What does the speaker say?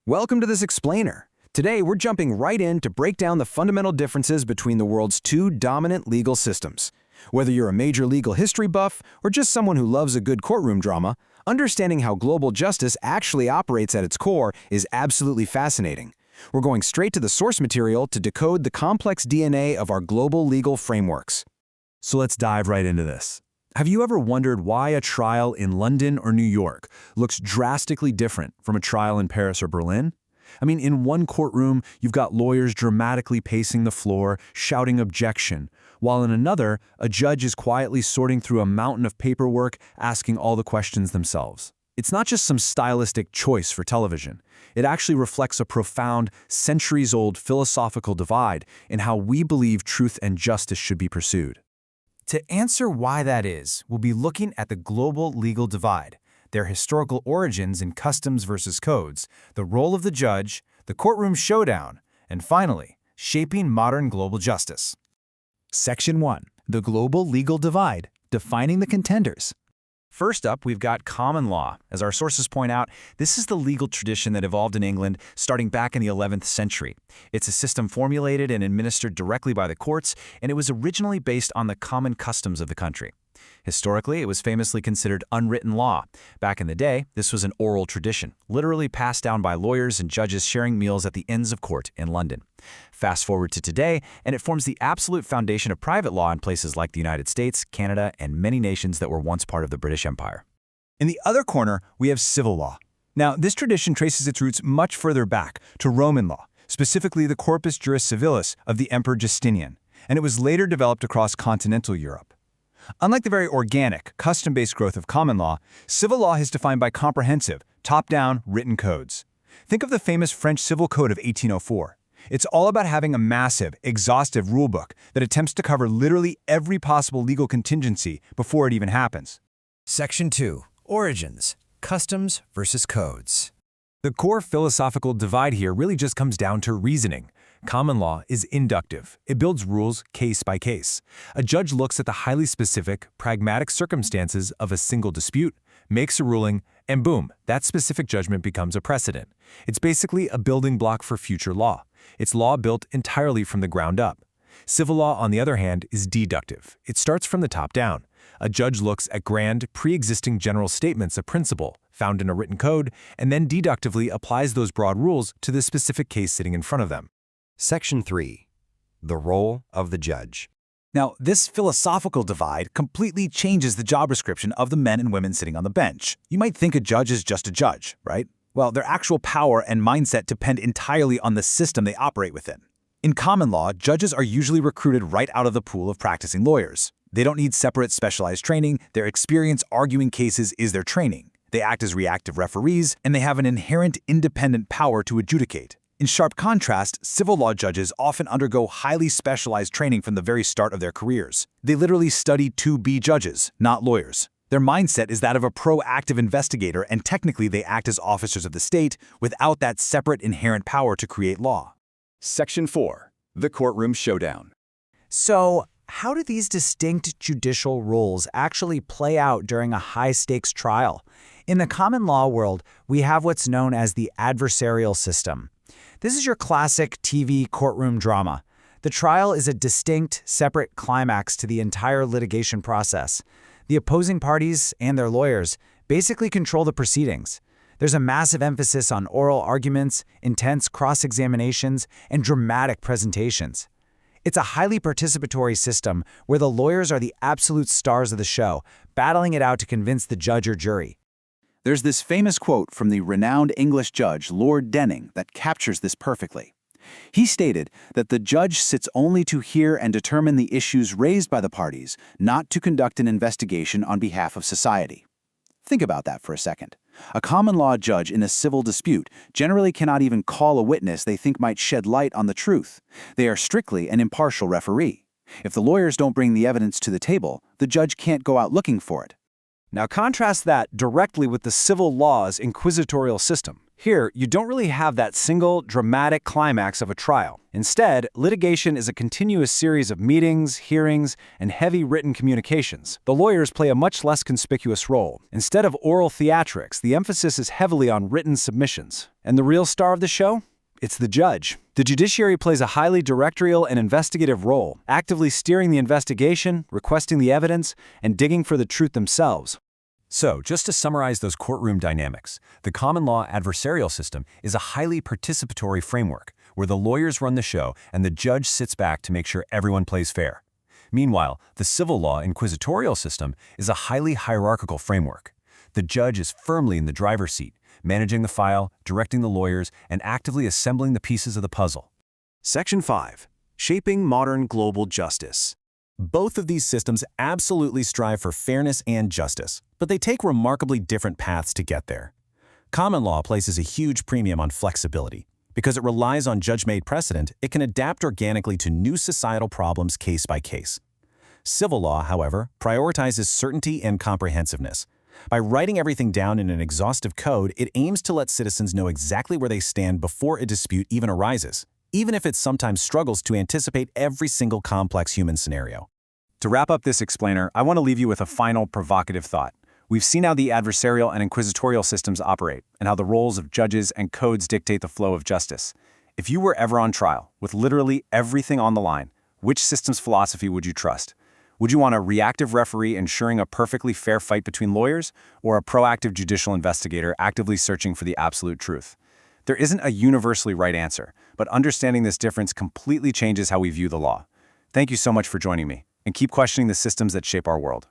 Welcome to this explainer. Today, we're jumping right in to break down the fundamental differences between the world's two dominant legal systems. Whether you're a major legal history buff or just someone who loves a good courtroom drama, understanding how global justice actually operates at its core is absolutely fascinating. We're going straight to the source material to decode the complex DNA of our global legal frameworks. So let's dive right into this. Have you ever wondered why a trial in London or New York looks drastically different from a trial in Paris or Berlin? I mean, in one courtroom, you've got lawyers dramatically pacing the floor, shouting objection, while in another, a judge is quietly sorting through a mountain of paperwork, asking all the questions themselves. It's not just some stylistic choice for television. It actually reflects a profound, centuries-old philosophical divide in how we believe truth and justice should be pursued. To answer why that is, we'll be looking at the global legal divide, their historical origins in customs versus codes, the role of the judge, the courtroom showdown, and finally, shaping modern global justice. Section 1. The Global Legal Divide, Defining the Contenders. First up, we've got common law. As our sources point out, this is the legal tradition that evolved in England starting back in the 11th century. It's a system formulated and administered directly by the courts, and it was originally based on the common customs of the country. Historically, it was famously considered unwritten law. Back in the day, this was an oral tradition, literally passed down by lawyers and judges sharing meals at the Inns of Court in London. Fast forward to today, and it forms the absolute foundation of private law in places like the United States, Canada, and many nations that were once part of the British Empire. In the other corner, we have civil law. Now, this tradition traces its roots much further back to Roman law, specifically the Corpus Juris Civilis of the Emperor Justinian, and it was later developed across continental Europe. Unlike the very organic, custom-based growth of common law, civil law is defined by comprehensive, top-down, written codes. Think of the famous French Civil Code of 1804. It's all about having a massive, exhaustive rulebook that attempts to cover literally every possible legal contingency before it even happens. Section 2. Origins, Customs versus Codes. The core philosophical divide here really just comes down to reasoning. Common law is inductive. It builds rules case by case. A judge looks at the highly specific, pragmatic circumstances of a single dispute, makes a ruling, and boom, that specific judgment becomes a precedent. It's basically a building block for future law. It's law built entirely from the ground up. Civil law, on the other hand, is deductive. It starts from the top down. A judge looks at grand, pre-existing general statements of principle found in a written code and then deductively applies those broad rules to the specific case sitting in front of them. Section 3. The role of the judge. Now, this philosophical divide completely changes the job description of the men and women sitting on the bench. You might think a judge is just a judge, right? Well, their actual power and mindset depend entirely on the system they operate within. In common law, judges are usually recruited right out of the pool of practicing lawyers. They don't need separate specialized training. Their experience arguing cases is their training. They act as reactive referees, and they have an inherent independent power to adjudicate. In sharp contrast, civil law judges often undergo highly specialized training from the very start of their careers. They literally study to be judges, not lawyers. Their mindset is that of a proactive investigator, and technically they act as officers of the state without that separate inherent power to create law. Section 4. The Courtroom Showdown. So, how do these distinct judicial roles actually play out during a high-stakes trial? In the common law world, we have what's known as the adversarial system. This is your classic TV courtroom drama. The trial is a distinct, separate climax to the entire litigation process. The opposing parties and their lawyers basically control the proceedings. There's a massive emphasis on oral arguments, intense cross-examinations, and dramatic presentations. It's a highly participatory system where the lawyers are the absolute stars of the show, battling it out to convince the judge or jury. There's this famous quote from the renowned English judge Lord Denning that captures this perfectly. He stated that the judge sits only to hear and determine the issues raised by the parties, not to conduct an investigation on behalf of society. Think about that for a second. A common law judge in a civil dispute generally cannot even call a witness they think might shed light on the truth. They are strictly an impartial referee. If the lawyers don't bring the evidence to the table, the judge can't go out looking for it. Now contrast that directly with the civil law's inquisitorial system. Here, you don't really have that single, dramatic climax of a trial. Instead, litigation is a continuous series of meetings, hearings, and heavy written communications. The lawyers play a much less conspicuous role. Instead of oral theatrics, the emphasis is heavily on written submissions. And the real star of the show? It's the judge. The judiciary plays a highly directorial and investigative role, actively steering the investigation, requesting the evidence, and digging for the truth themselves. So, just to summarize those courtroom dynamics, the common law adversarial system is a highly participatory framework where the lawyers run the show and the judge sits back to make sure everyone plays fair. Meanwhile, the civil law inquisitorial system is a highly hierarchical framework. The judge is firmly in the driver's seat, managing the file, directing the lawyers, and actively assembling the pieces of the puzzle. Section 5. Shaping Modern Global Justice. Both of these systems absolutely strive for fairness and justice, but they take remarkably different paths to get there. Common law places a huge premium on flexibility. Because it relies on judge-made precedent, it can adapt organically to new societal problems case by case. Civil law, however, prioritizes certainty and comprehensiveness. By writing everything down in an exhaustive code, it aims to let citizens know exactly where they stand before a dispute even arises, even if it sometimes struggles to anticipate every single complex human scenario. To wrap up this explainer, I want to leave you with a final provocative thought. We've seen how the adversarial and inquisitorial systems operate, and how the roles of judges and codes dictate the flow of justice. If you were ever on trial, with literally everything on the line, which system's philosophy would you trust? Would you want a reactive referee ensuring a perfectly fair fight between lawyers, or a proactive judicial investigator actively searching for the absolute truth? There isn't a universally right answer, but understanding this difference completely changes how we view the law. Thank you so much for joining me, and keep questioning the systems that shape our world.